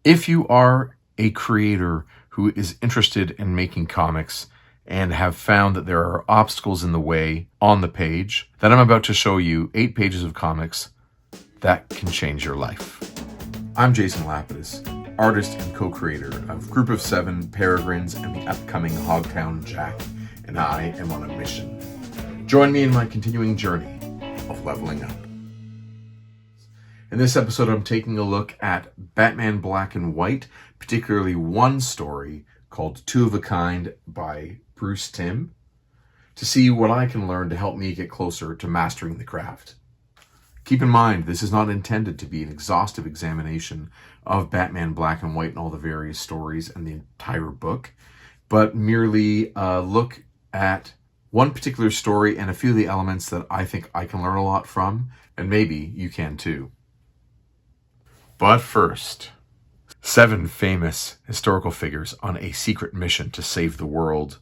If you are a creator who is interested in making comics and have found that there are obstacles in the way on the page, then I'm about to show you 8 pages of comics that can change your life. I'm Jason Lapidus, artist and co-creator of Group of 7, Peregrines, and the upcoming HOGTOWN JACK, and I am on a mission. Join me in my continuing journey of leveling up. In this episode, I'm taking a look at Batman Black and White, particularly one story called Two of a Kind by Bruce Timm, to see what I can learn to help me get closer to mastering the craft. Keep in mind, this is not intended to be an exhaustive examination of Batman Black and White and all the various stories and the entire book, but merely a look at one particular story and a few of the elements that I think I can learn a lot from, and maybe you can too. But first, 7 famous historical figures on a secret mission to save the world.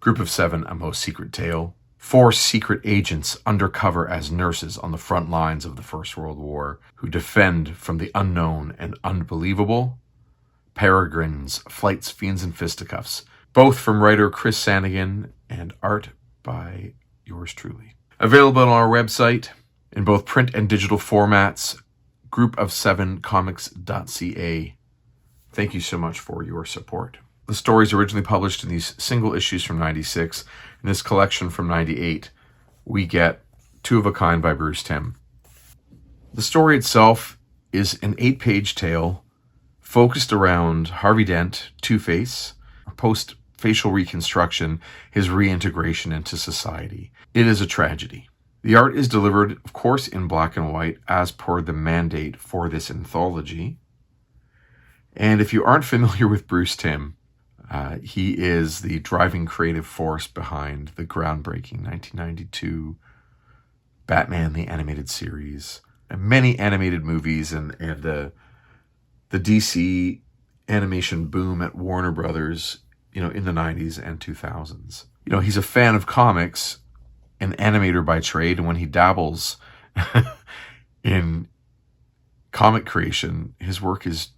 Group of 7, A Most Secret Tale. 4 secret agents undercover as nurses on the front lines of the First World War who defend from the unknown and unbelievable. Peregrines, Flights, Fiends, and Fisticuffs, both from writer Chris Sanigan and art by yours truly. Available on our website in both print and digital formats, group7comics.ca. Thank you so much for your support. The stories originally published in these single issues from 96. In this collection from 98, we get Two of a Kind by Bruce Timm. The story itself is an 8-page tale focused around Harvey Dent, Two-Face, post-facial reconstruction, his reintegration into society. It is a tragedy. The art is delivered, of course, in black and white as per the mandate for this anthology. And if you aren't familiar with Bruce Timm, he is the driving creative force behind the groundbreaking 1992 Batman the Animated Series, and many animated movies, and the DC animation boom at Warner Brothers, in the 90s and 2000s. He's a fan of comics, an animator by trade, and when he dabbles in comic creation, his work is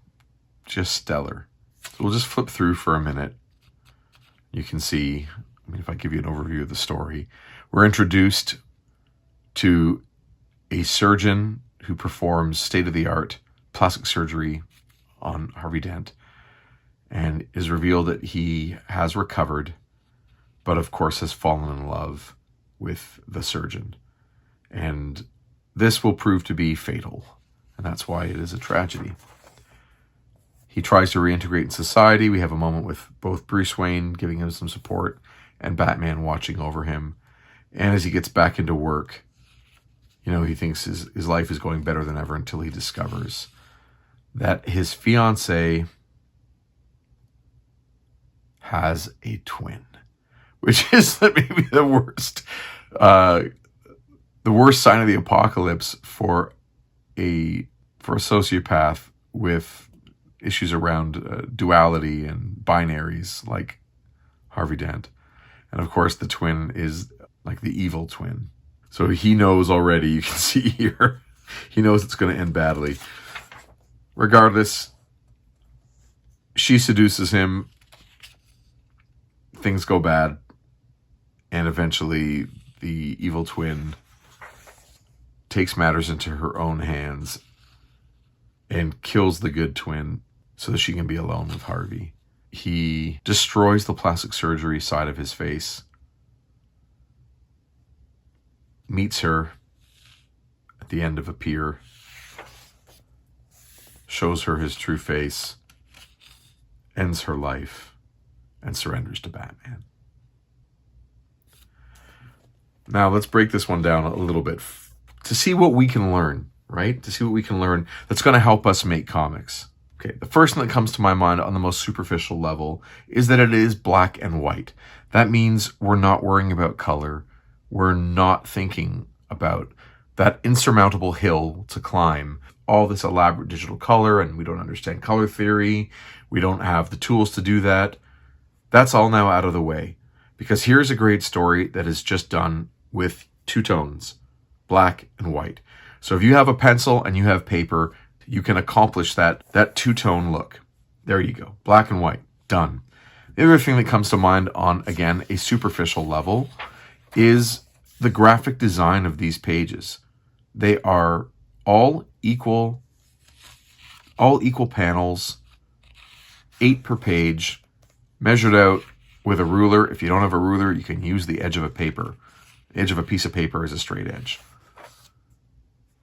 just stellar. So we'll just flip through for a minute. You can see, if I give you an overview of the story, we're introduced to a surgeon who performs state-of-the-art plastic surgery on Harvey Dent, and is revealed that he has recovered, but of course has fallen in love with the surgeon. And this will prove to be fatal, and that's why it is a tragedy. He tries to reintegrate in society. We have a moment with both Bruce Wayne giving him some support and Batman watching over him. And as he gets back into work, he thinks his life is going better than ever until he discovers that his fiancée has a twin, which is maybe the worst sign of the apocalypse for a sociopath with issues around duality and binaries like Harvey Dent. And of course, the twin is like the evil twin. So he knows already, you can see here, he knows it's going to end badly. Regardless, she seduces him, things go bad, and eventually the evil twin takes matters into her own hands and kills the good twin so that she can be alone with Harvey. He destroys the plastic surgery side of his face, meets her at the end of a pier, shows her his true face, ends her life, and surrenders to Batman. Now let's break this one down a little bit to see what we can learn, right? To see what we can learn that's going to help us make comics. Okay, the first thing that comes to my mind on the most superficial level is that it is black and white. That means we're not worrying about color. We're not thinking about that insurmountable hill to climb, all this elaborate digital color, and we don't understand color theory. We don't have the tools to do that. That's all now out of the way, because here's a great story that is just done with 2 tones, black and white. So if you have a pencil and you have paper, you can accomplish that two-tone look. There you go. Black and white. Done. The other thing that comes to mind on, again, a superficial level is the graphic design of these pages. They are all equal panels, 8 per page, measured out with a ruler. If you don't have a ruler, you can use the edge of a paper. The edge of a piece of paper is a straight edge.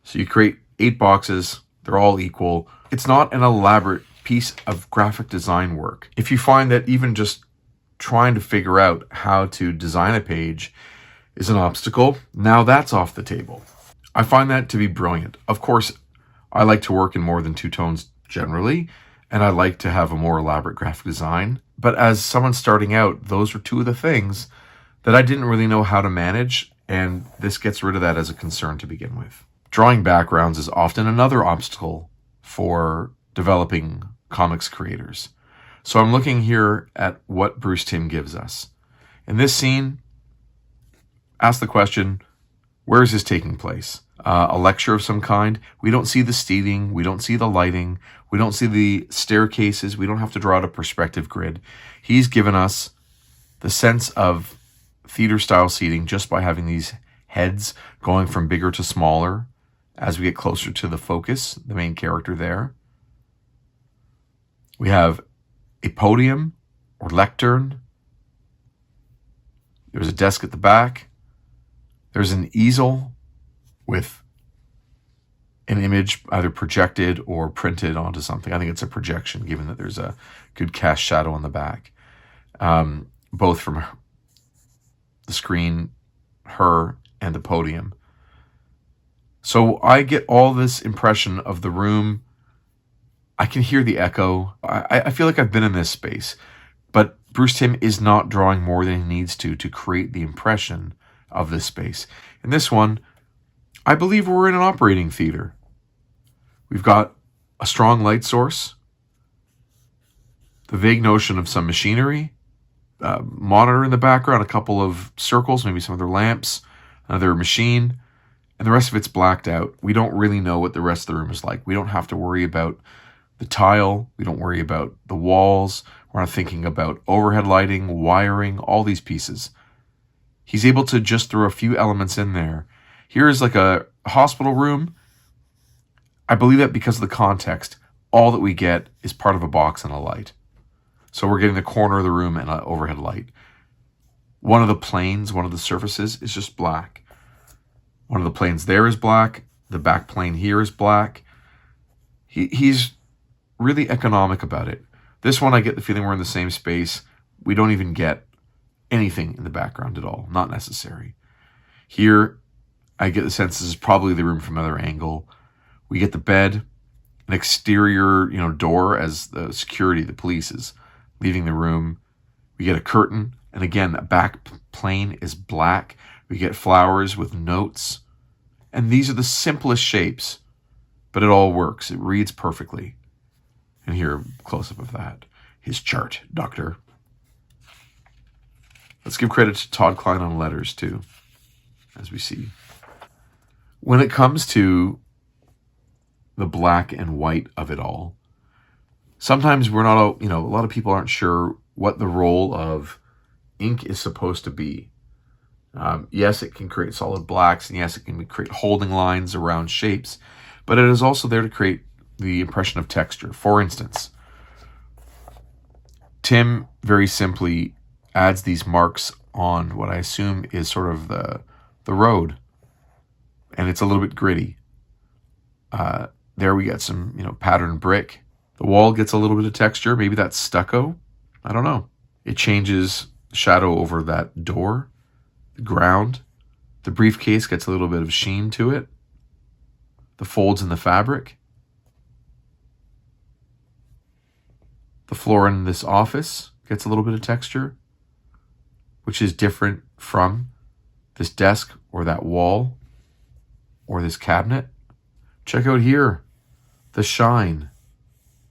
So you create 8 boxes. They're all equal. It's not an elaborate piece of graphic design work. If you find that even just trying to figure out how to design a page is an obstacle, now that's off the table. I find that to be brilliant. Of course, I like to work in more than 2 tones generally, and I like to have a more elaborate graphic design. But as someone starting out, those were 2 of the things that I didn't really know how to manage, and this gets rid of that as a concern to begin with. Drawing backgrounds is often another obstacle for developing comics creators. So I'm looking here at what Bruce Timm gives us. In this scene, ask the question, where is this taking place? A lecture of some kind. We don't see the seating. We don't see the lighting. We don't see the staircases. We don't have to draw out a perspective grid. He's given us the sense of theater-style seating just by having these heads going from bigger to smaller as we get closer to the focus, the main character there. We have a podium or lectern. There's a desk at the back. There's an easel with an image either projected or printed onto something. I think it's a projection, given that there's a good cast shadow on the back, both from the screen, her, and the podium. So I get all this impression of the room. I can hear the echo. I feel like I've been in this space, but Bruce Timm is not drawing more than he needs to create the impression of this space. In this one, I believe we're in an operating theater. We've got a strong light source, the vague notion of some machinery, monitor in the background, a couple of circles, maybe some other lamps, another machine, and the rest of it's blacked out. We don't really know what the rest of the room is like. We don't have to worry about the tile. We don't worry about the walls. We're not thinking about overhead lighting, wiring, all these pieces. He's able to just throw a few elements in there. Here is like a hospital room. I believe that because of the context, all that we get is part of a box and a light. So we're getting the corner of the room and an overhead light. One of the planes, one of the surfaces is just black. One of the planes there is black. The back plane here is black. He's really economic about it. This one, I get the feeling we're in the same space. We don't even get anything in the background at all. Not necessary. Here, I get the sense this is probably the room from another angle. We get the bed, an exterior, door as the security, the police is leaving the room. We get a curtain, and again, the back plane is black. We get flowers with notes, and these are the simplest shapes, but it all works. It reads perfectly. And here, close-up of that. His chart, doctor. Let's give credit to Todd Klein on letters, too, as we see. When it comes to the black and white of it all, sometimes we're not, a lot of people aren't sure what the role of ink is supposed to be. Yes, it can create solid blacks, and yes, it can create holding lines around shapes, but it is also there to create the impression of texture. For instance, Timm very simply adds these marks on what I assume is sort of the road, and it's a little bit gritty. There we get some, patterned brick. The wall gets a little bit of texture. Maybe that's stucco. I don't know. It changes shadow over that door, the ground. The briefcase gets a little bit of sheen to it. The folds in the fabric. The floor in this office gets a little bit of texture, which is different from this desk or that wall or this cabinet. Check out here, the shine,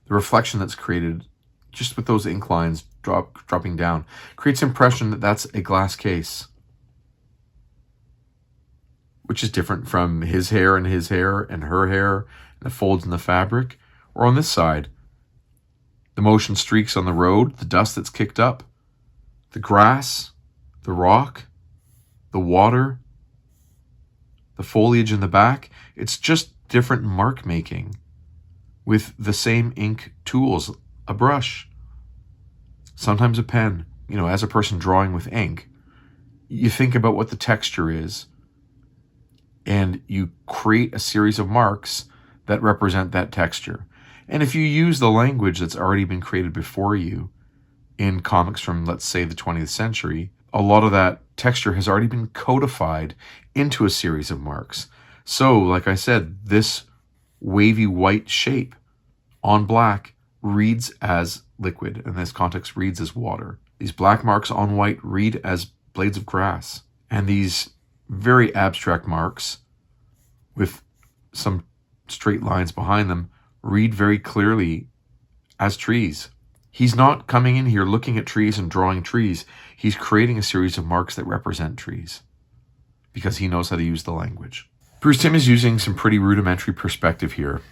the reflection that's created just with those ink lines dropping down. Creates impression that that's a glass case. which is different from his hair and her hair, and the folds in the fabric. Or on this side, the motion streaks on the road, the dust that's kicked up, the grass, the rock, the water, the foliage in the back. It's just different mark making with the same ink tools, a brush, sometimes a pen. You know, as a person drawing with ink, you think about what the texture is, and you create a series of marks that represent that texture. And if you use the language that's already been created before you in comics from, let's say, the 20th century, a lot of that texture has already been codified into a series of marks. So, like I said, this wavy white shape on black reads as liquid. In this context, reads as water. These black marks on white read as blades of grass. And these very abstract marks with some straight lines behind them read very clearly as trees. He's not coming in here looking at trees and drawing trees. He's creating a series of marks that represent trees because he knows how to use the language. Bruce Timm is using some pretty rudimentary perspective here.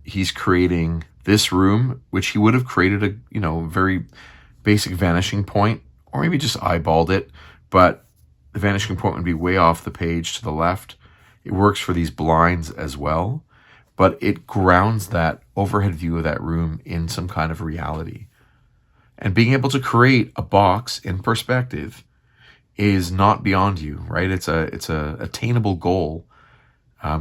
He's creating this room, which he would have created a very basic vanishing point, or maybe just eyeballed it, but the vanishing point would be way off the page to the left. It works for these blinds as well, but it grounds that overhead view of that room in some kind of reality. And being able to create a box in perspective is not beyond you, right? It's a attainable goal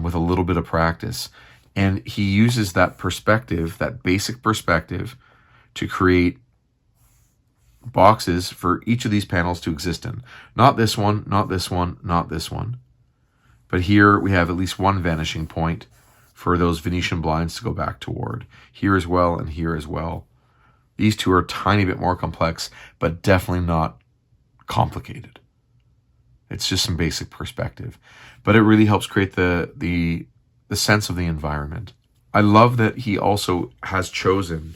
with a little bit of practice. And he uses that perspective, that basic perspective, to create boxes for each of these panels to exist in. Not this one, not this one, not this one. But here we have at least one vanishing point for those Venetian blinds to go back toward. Here as well, and here as well. These two are a tiny bit more complex, but definitely not complicated. It's just some basic perspective. But it really helps create the sense of the environment. I love that he also has chosen,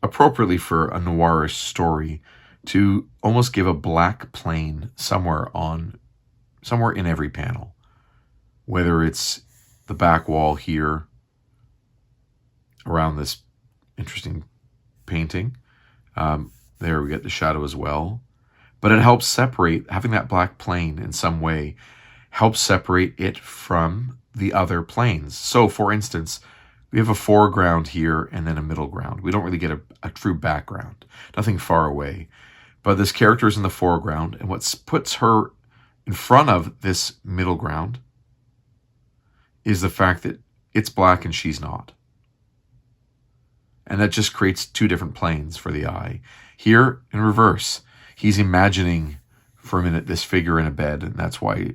appropriately for a noirish story, to almost give a black plane somewhere in every panel. Whether it's the back wall here around this interesting painting. There we get the shadow as well. But it helps separate, having that black plane in some way, helps separate it from the other planes. So, for instance, we have a foreground here and then a middle ground. We don't really get a true background, nothing far away. But this character is in the foreground, and what puts her in front of this middle ground is the fact that it's black and she's not. And that just creates two different planes for the eye. Here, in reverse, he's imagining for a minute this figure in a bed, and that's why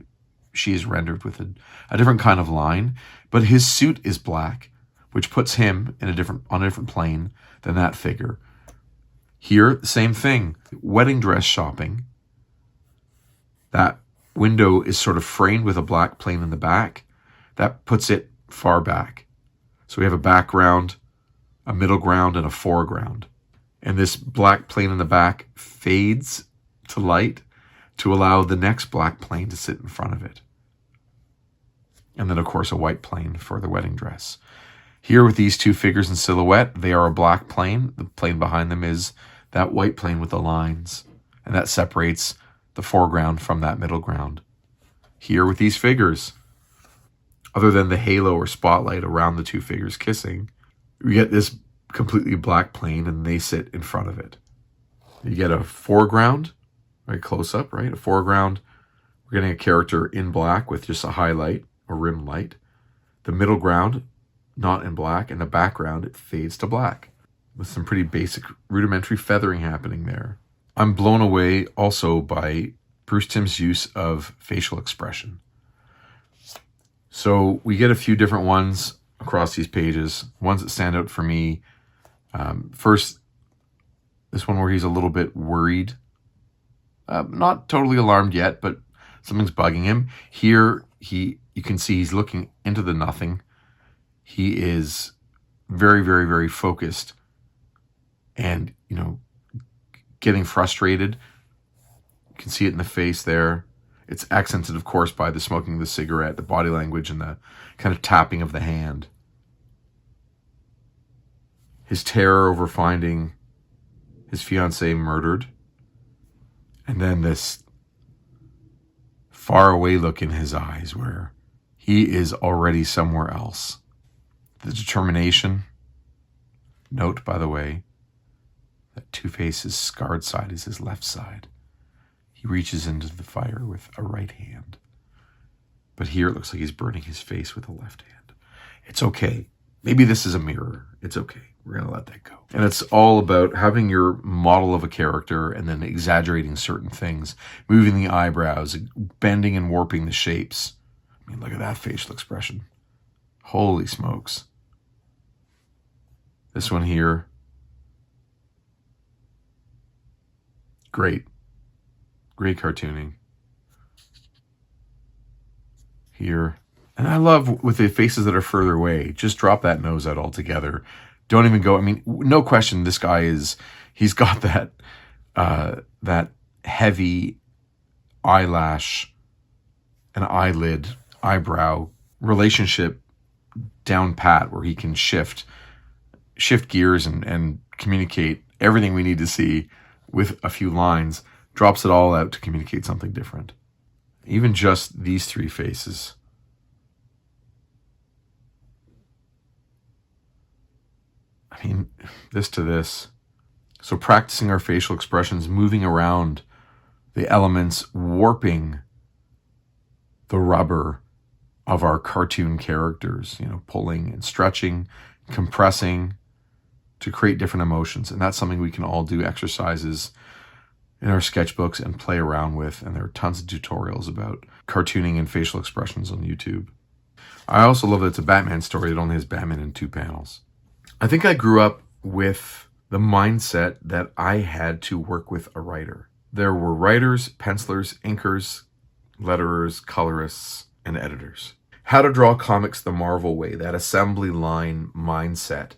she is rendered with a different kind of line. But his suit is black, which puts him on a different plane than that figure. Here, the same thing. Wedding dress shopping. That window is sort of framed with a black plane in the back. That puts it far back. So we have a background, a middle ground, and a foreground. And this black plane in the back fades to light to allow the next black plane to sit in front of it. And then, of course, a white plane for the wedding dress. Here with these two figures in silhouette, they are a black plane. The plane behind them is that white plane with the lines. And that separates the foreground from that middle ground. Here with these figures, other than the halo or spotlight around the two figures kissing, we get this completely black plane and they sit in front of it. You get a foreground, right, close up, right? A foreground, we're getting a character in black with just a highlight or rim light. The middle ground, not in black, and the background, it fades to black with some pretty basic rudimentary feathering happening there. I'm blown away also by Bruce Timm's use of facial expression. So we get a few different ones across these pages, ones that stand out for me. First, this one where he's a little bit worried. Not totally alarmed yet, but something's bugging him. Here, you can see he's looking into the nothing. He is very, very, very focused and, getting frustrated. You can see it in the face there. It's accented, of course, by the smoking of the cigarette, the body language, and the kind of tapping of the hand. His terror over finding his fiancée murdered. And then this faraway look in his eyes where he is already somewhere else. The determination. Note, by the way, that Two-Face's scarred side is his left side. He reaches into the fire with a right hand. But here it looks like he's burning his face with a left hand. It's okay. Maybe this is a mirror. It's okay. We're going to let that go. And it's all about having your model of a character and then exaggerating certain things, moving the eyebrows, bending and warping the shapes. I mean, look at that facial expression. Holy smokes. This one here. Great. Great cartooning. Here. And I love with the faces that are further away, just drop that nose out altogether. Don't even go. I mean, no question, this guy he's got that heavy eyelash and eyebrow relationship down pat where he can shift gears and communicate everything we need to see with a few lines, drops it all out to communicate something different. Even just these three faces. I mean, this to this. So practicing our facial expressions, moving around the elements, warping the rubber of our cartoon characters, pulling and stretching, compressing to create different emotions. And that's something we can all do exercises in our sketchbooks and play around with. And there are tons of tutorials about cartooning and facial expressions on YouTube. I also love that it's a Batman story that only has Batman in 2 panels. I think I grew up with the mindset that I had to work with a writer. There were writers, pencilers, inkers, letterers, colorists, and editors. How to draw comics the Marvel way, that assembly line mindset,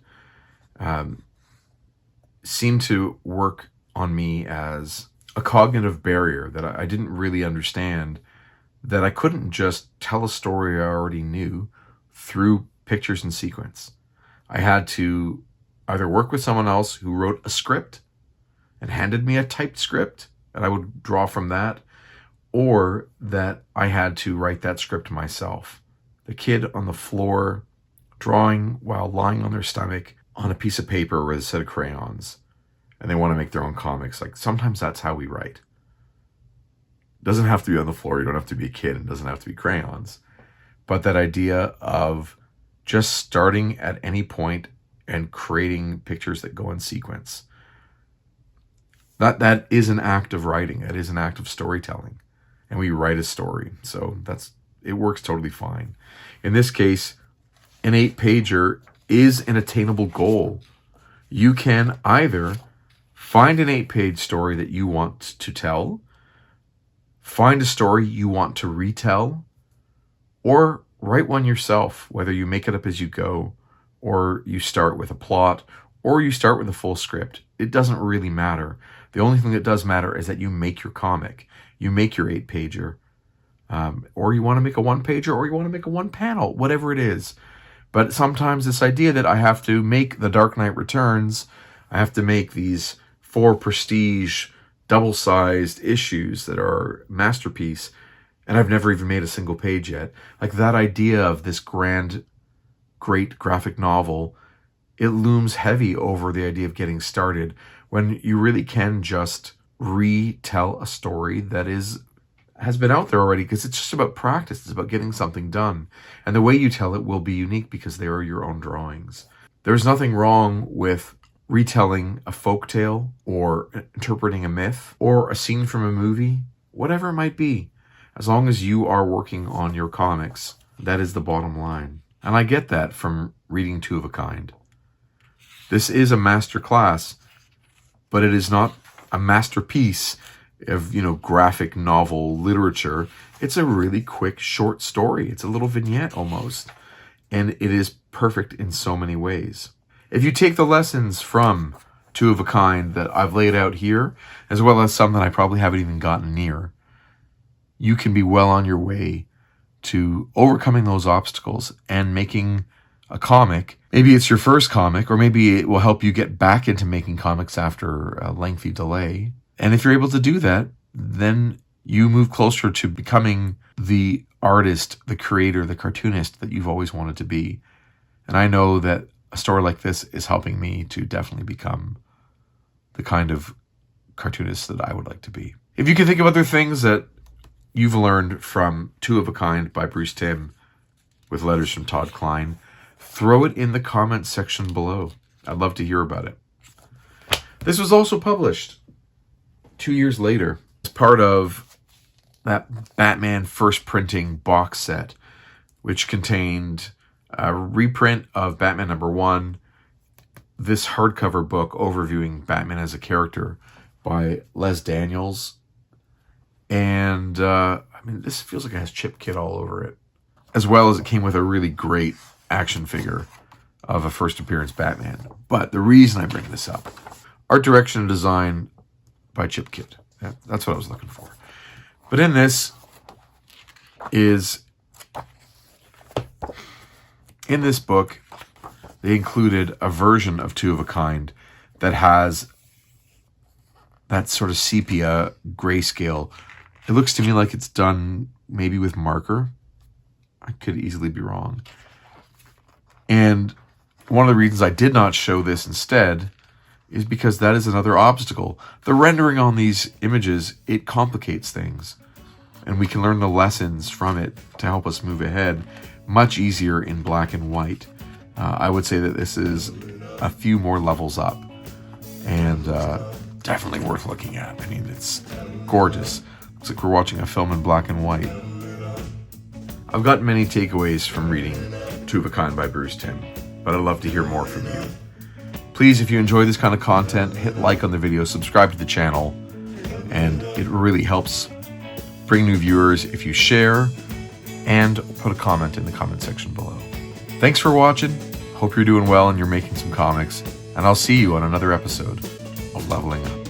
seemed to work on me as a cognitive barrier that I didn't really understand, that I couldn't just tell a story I already knew through pictures and sequence. I had to either work with someone else who wrote a script and handed me a typed script and I would draw from that, or that I had to write that script myself. The kid on the floor drawing while lying on their stomach on a piece of paper with a set of crayons, and they want to make their own comics. Like, sometimes that's how we write. It doesn't have to be on the floor. You don't have to be a kid. It doesn't have to be crayons. But that idea of just starting at any point and creating pictures that go in sequence. That is an act of writing. That is an act of storytelling. And we write a story. So it works totally fine. In this case, an 8-pager is an attainable goal. You can either find an 8-page story that you want to tell, find a story you want to retell, or write one yourself, whether you make it up as you go, or you start with a plot, or you start with a full script. It doesn't really matter. The only thing that does matter is that you make your comic. You make your 8-pager, or you want to make a 1-pager, or you want to make a 1-panel, whatever it is. But sometimes this idea that I have to make The Dark Knight Returns, I have to make these 4 prestige double-sized issues that are masterpiece, and I've never even made a single page yet. Like, that idea of this grand, great graphic novel, it looms heavy over the idea of getting started when you really can just retell a story that has been out there already, because it's just about practice. It's about getting something done. And the way you tell it will be unique because they are your own drawings. There's nothing wrong with retelling a folktale or interpreting a myth or a scene from a movie, whatever it might be. As long as you are working on your comics, that is the bottom line. And I get that from reading Two of a Kind. This is a master class, but it is not a masterpiece of, graphic novel literature. It's a really quick, short story. It's a little vignette almost. And it is perfect in so many ways. If you take the lessons from Two of a Kind that I've laid out here, as well as some that I probably haven't even gotten near, you can be well on your way to overcoming those obstacles and making a comic. Maybe it's your first comic, or maybe it will help you get back into making comics after a lengthy delay. And if you're able to do that, then you move closer to becoming the artist, the creator, the cartoonist that you've always wanted to be. And I know that a story like this is helping me to definitely become the kind of cartoonist that I would like to be. If you can think of other things that you've learned from Two of a Kind by Bruce Timm with letters from Todd Klein, throw it in the comments section below. I'd love to hear about it. This was also published 2 years later as part of that Batman first printing box set, which contained a reprint of Batman #1, this hardcover book overviewing Batman as a character by Les Daniels. And this feels like it has Chip Kid all over it. As well as it came with a really great action figure of a first appearance Batman. But the reason I bring this up, art direction and design by Chip Kid. That's what I was looking for. But in this book, they included a version of Two of a Kind that has that sort of sepia grayscale. It looks to me like it's done maybe with marker. I could easily be wrong. And one of the reasons I did not show this instead is because that is another obstacle. The rendering on these images, it complicates things. And we can learn the lessons from it to help us move ahead much easier in black and white. I would say that this is a few more levels up. And definitely worth looking at. I mean, it's gorgeous. It's like we're watching a film in black and white. I've got many takeaways from reading Two of a Kind by Bruce Timm, but I'd love to hear more from you. Please, if you enjoy this kind of content, hit like on the video, subscribe to the channel, and it really helps bring new viewers if you share and put a comment in the comment section below. Thanks for watching. Hope you're doing well and you're making some comics, and I'll see you on another episode of Leveling Up.